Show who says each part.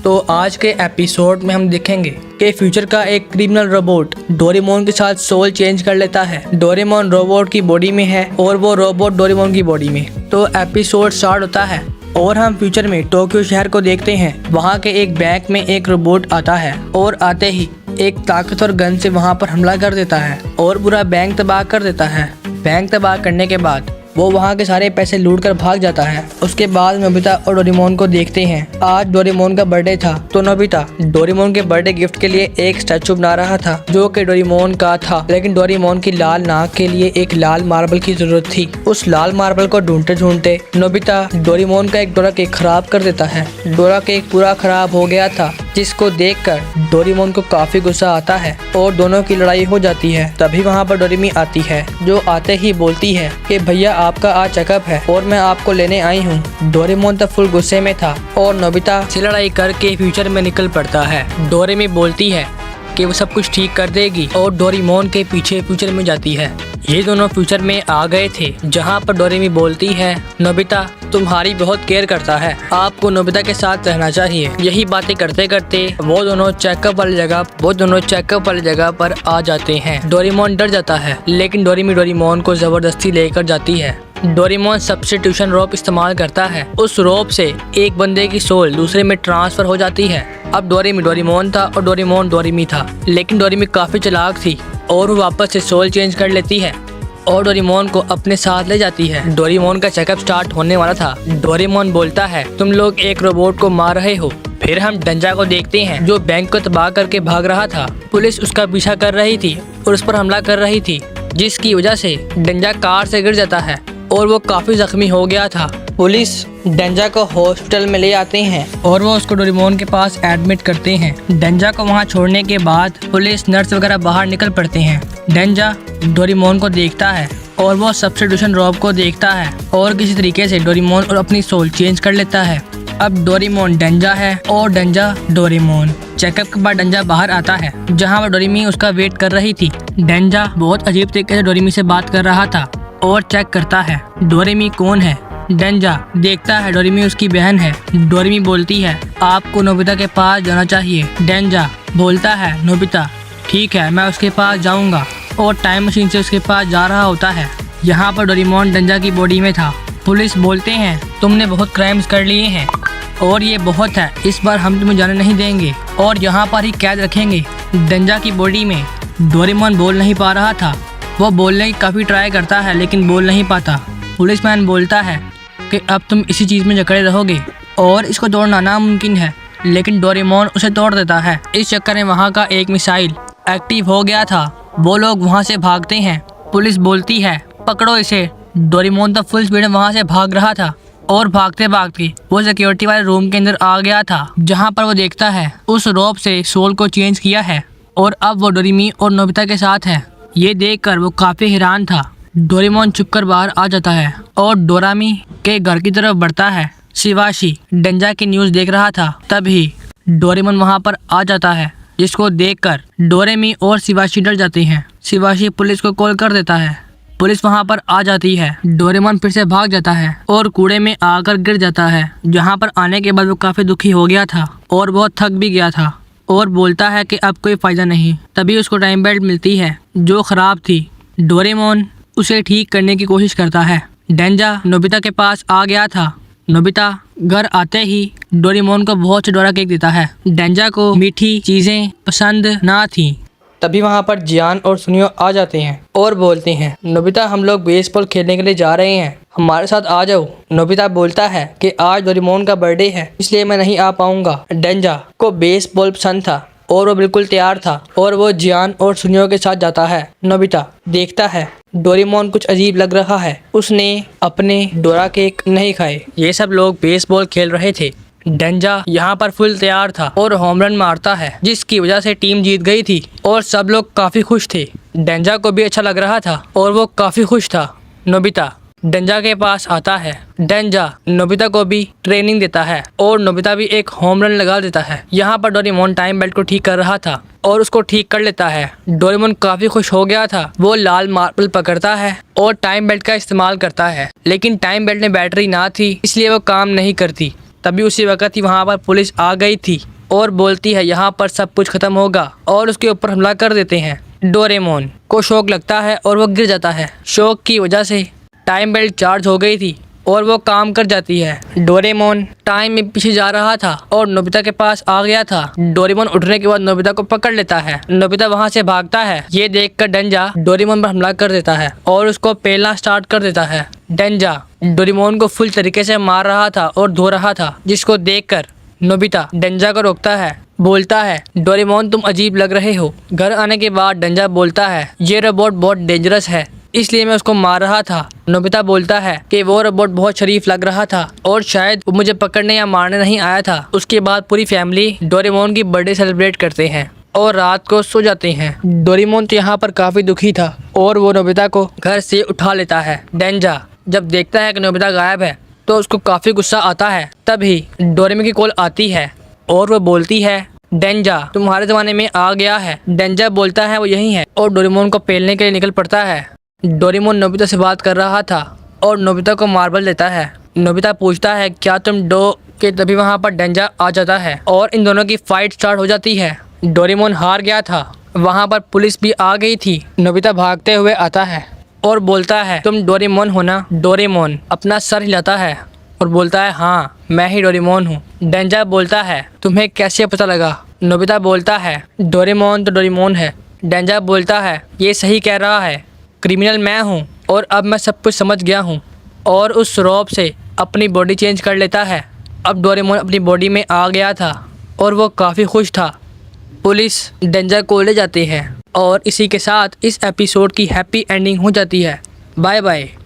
Speaker 1: तो आज के एपिसोड में हम देखेंगे कि फ्यूचर का एक क्रिमिनल रोबोट डोरेमोन के साथ सोल चेंज कर लेता है। डोरेमोन रोबोट की बॉडी में है और वो रोबोट डोरेमोन की बॉडी में। तो एपिसोड स्टार्ट होता है और हम फ्यूचर में टोक्यो शहर को देखते हैं। वहाँ के एक बैंक में एक रोबोट आता है और आते ही एक ताकतवर गन से वहाँ पर हमला कर देता है और पूरा बैंक तबाह कर देता है। बैंक तबाह करने के बाद वो वहाँ के सारे पैसे लूट कर भाग जाता है। उसके बाद नोबिता और डोरेमोन को देखते हैं। आज डोरेमोन का बर्थडे था तो नोबिता डोरेमोन के बर्थडे गिफ्ट के लिए एक स्टैचू बना रहा था जो कि डोरेमोन का था, लेकिन डोरेमोन की लाल नाक के लिए एक लाल मार्बल की जरूरत थी। उस लाल मार्बल को ढूंढते ढूंढते नोबिता डोरेमोन का एक डोरा केक खराब कर देता है। डोरा केक पूरा खराब हो गया था जिसको देखकर डोरेमोन को काफी गुस्सा आता है और दोनों की लड़ाई हो जाती है। तभी वहाँ पर डोरेमी आती है जो आते ही बोलती है कि भैया आपका आज चेकअप है और मैं आपको लेने आई हूँ। डोरेमोन तो फुल गुस्से में था और नोबिता से लड़ाई करके फ्यूचर में निकल पड़ता है। डोरेमी बोलती है कि वो सब कुछ ठीक कर देगी और डोरेमोन के पीछे फ्यूचर में जाती है। ये दोनों फ्यूचर में आ गए थे जहाँ पर डोरेमी बोलती है नोबिता तुम्हारी बहुत केयर करता है, आपको नोबिता के साथ रहना चाहिए। यही बातें करते करते वो दोनों चेकअप वाली जगह पर आ जाते हैं। डोरेमोन डर जाता है लेकिन डोरेमी डोरेमोन को जबरदस्ती लेकर जाती है। डोरेमोन सब्स्टिट्यूशन रोप इस्तेमाल करता है। उस रोप से एक बंदे की सोल दूसरे में ट्रांसफर हो जाती है। अब डोरेमी डोरेमोन था और डोरेमोन डोरेमी था, लेकिन डोरेमी काफी चालाक थी और वो वापस से सोल चेंज कर लेती है और डोरेमोन को अपने साथ ले जाती है। डोरेमोन का चेकअप स्टार्ट होने वाला था। डोरेमोन बोलता है तुम लोग एक रोबोट को मार रहे हो। फिर हम डेंजा को देखते हैं जो बैंक को तबाह करके भाग रहा था। पुलिस उसका पीछा कर रही थी और उस पर हमला कर रही थी जिसकी वजह से डेंजा कार से गिर जाता है और वो काफी जख्मी हो गया था। पुलिस डेंजा को हॉस्पिटल में ले आते हैं और वो उसको डोरेमोन के पास एडमिट करते हैं। डेंजा को वहाँ छोड़ने के बाद पुलिस नर्स वगैरह बाहर निकल पड़ते हैं। डेंजा डोरेमोन को देखता है और वो सब्स्टिट्यूशन रोब को देखता है और किसी तरीके से डोरेमोन और अपनी सोल चेंज कर लेता है। अब डोरेमोन डेंजा है और डेंजा डोरेमोन। चेकअप के बाद डेंजा बाहर आता है जहाँ पर डोरेमी उसका वेट कर रही थी। डेंजा बहुत अजीब तरीके से डोरेमी से बात कर रहा था और चेक करता है डोरेमी कौन है। डेंजा देखता है डोरेमी उसकी बहन है। डोरेमी बोलती है आपको नोबिता के पास जाना चाहिए। डेंजा बोलता है नोबिता ठीक है मैं उसके पास जाऊंगा और टाइम मशीन से उसके पास जा रहा होता है। यहाँ पर डोरेमोन डेंजा की बॉडी में था। पुलिस बोलते हैं तुमने बहुत क्राइम्स कर लिए हैं और ये बहुत है, इस बार हम तुम्हें जाने नहीं देंगे और यहाँ पर ही कैद रखेंगे। डेंजा की बॉडी में डोरेमोन बोल नहीं पा रहा था। वो बोलने की काफ़ी ट्राई करता है लेकिन बोल नहीं पाता। पुलिसमैन बोलता है कि अब तुम इसी चीज़ में जकड़े रहोगे और इसको तोड़ना नामुमकिन है, लेकिन डोरेमोन उसे तोड़ देता है। इस चक्कर में वहाँ का एक मिसाइल एक्टिव हो गया था। वो लोग वहाँ से भागते हैं। पुलिस बोलती है पकड़ो इसे। डोरेमोन तो फुल स्पीड में वहाँ से भाग रहा था और भागते भागते वो सिक्योरिटी वाले रूम के अंदर आ गया था जहाँ पर वो देखता है उस रोप से सोल को चेंज किया है और अब वो डोरेमी और नोबिता के साथ है। ये देखकर वो काफी हैरान था। डोरेमोन चुपकर बाहर आ जाता है और डोरामी के घर की तरफ बढ़ता है। शिवाशी डेंजा की न्यूज़ देख रहा था। तभी डोरेमोन वहां पर आ जाता है जिसको देखकर डोरेमी और शिवाशी डर जाते हैं। शिवाशी पुलिस को कॉल कर देता है। पुलिस वहां पर आ जाती है। डोरेमोन फिर से भाग जाता है और कूड़े में आकर गिर जाता है। जहाँ पर आने के बाद वो काफी दुखी हो गया था और बहुत थक भी गया था और बोलता है कि अब कोई फ़ायदा नहीं। तभी उसको टाइम बेल्ट मिलती है जो ख़राब थी। डोरेमोन उसे ठीक करने की कोशिश करता है। डेंजा नोबिता के पास आ गया था। नोबिता घर आते ही डोरेमोन को बहुत से डोरा केक देता है। डेंजा को मीठी चीज़ें पसंद ना थी। तभी वहाँ पर जियान और सुनियो आ जाते हैं और बोलते हैं नोबिता हम लोग बेसबॉल खेलने के लिए जा रहे हैं, हमारे साथ आ जाओ। नोबिता बोलता है कि आज डोरेमोन का बर्थडे है इसलिए मैं नहीं आ पाऊंगा। डेंजा को बेसबॉल पसंद था और वो बिल्कुल तैयार था और वो जियान और सुनियो के साथ जाता है। नोबिता देखता है डोरेमोन कुछ अजीब लग रहा है, उसने अपने डोरा केक नहीं खाए। ये सब लोग बेसबॉल खेल रहे थे। डेंजा यहाँ पर फुल तैयार था और होम रन मारता है जिसकी वजह से टीम जीत गई थी और सब लोग काफी खुश थे। डेंजा को भी अच्छा लग रहा था और वो काफी खुश था। नोबिता डेंजा के पास आता है। डेंजा नोबिता को भी ट्रेनिंग देता है और नोबिता भी एक होम रन लगा देता है। यहाँ पर डोरेमोन टाइम बेल्ट को ठीक कर रहा था और उसको ठीक कर लेता है। डोरेमोन काफी खुश हो गया था। वो लाल मार्बल पकड़ता है और टाइम बेल्ट का इस्तेमाल करता है, लेकिन टाइम बेल्ट में बैटरी ना थी इसलिए वो काम नहीं करती। तभी उसी वक्त ही वहाँ पर पुलिस आ गई थी और बोलती है यहाँ पर सब कुछ खत्म होगा और उसके ऊपर हमला कर देते हैं। डोरेमोन को शॉक लगता है और वो गिर जाता है। शॉक की वजह से टाइम बेल्ट चार्ज हो गई थी और वो काम कर जाती है। डोरेमोन टाइम में पीछे जा रहा था और नोबिता के पास आ गया था। डोरेमोन उठने के बाद नोबिता को पकड़ लेता है। नोबिता वहाँ से भागता है। ये देखकर डेंजा डोरेमोन पर हमला कर देता है और उसको पेलना स्टार्ट कर देता है। डेंजा डोरेमोन को फुल तरीके से मार रहा था और धो रहा था, जिसको देखकर नोबिता डेंजा को रोकता है। बोलता है डोरेमोन तुम अजीब लग रहे हो। घर आने के बाद डेंजा बोलता है ये रोबोट बहुत डेंजरस है, इसलिए मैं उसको मार रहा था। नोबिता बोलता है कि वो रोबोट बहुत शरीफ लग रहा था और शायद वो मुझे पकड़ने या मारने नहीं आया था। उसके बाद पूरी फैमिली डोरेमोन की बर्थडे सेलिब्रेट करते हैं और रात को सो जाते हैं। डोरेमोन तो यहाँ पर काफी दुखी था और वो नोबिता को घर से उठा लेता है। डेंजा जब देखता है कि नोबिता गायब है तो उसको काफी गुस्सा आता है। तभी डोरेमोन की कॉल आती है और वो बोलती है डेंजा तुम्हारे जमाने में आ गया है। डेंजा बोलता है वो यही है और डोरेमोन को पेलने के लिए निकल पड़ता है। डोरेमोन नोबिता से बात कर रहा था और नोबिता को मार्बल देता है। नोबिता पूछता है क्या तुम डो के, तभी वहाँ पर डेंजा आ जाता है और इन दोनों की फाइट स्टार्ट हो जाती है। डोरेमोन हार गया था। वहाँ पर पुलिस भी आ गई थी। नोबिता भागते हुए आता है और बोलता है तुम डोरेमोन हो ना। डोरेमोन अपना सर हिलाता है और बोलता है हाँ मैं ही डोरेमोन हूँ। डेंजा बोलता है तुम्हें कैसे पता लगा। नोबिता बोलता है डोरेमोन तो डोरेमोन है। डेंजा बोलता है ये सही कह रहा है, क्रिमिनल मैं हूँ और अब मैं सब कुछ समझ गया हूँ, और उस रॉब से अपनी बॉडी चेंज कर लेता है। अब डोरेमोन अपनी बॉडी में आ गया था और वो काफ़ी खुश था। पुलिस डेंजा को ले जाती है और इसी के साथ इस एपिसोड की हैप्पी एंडिंग हो जाती है। Bye bye.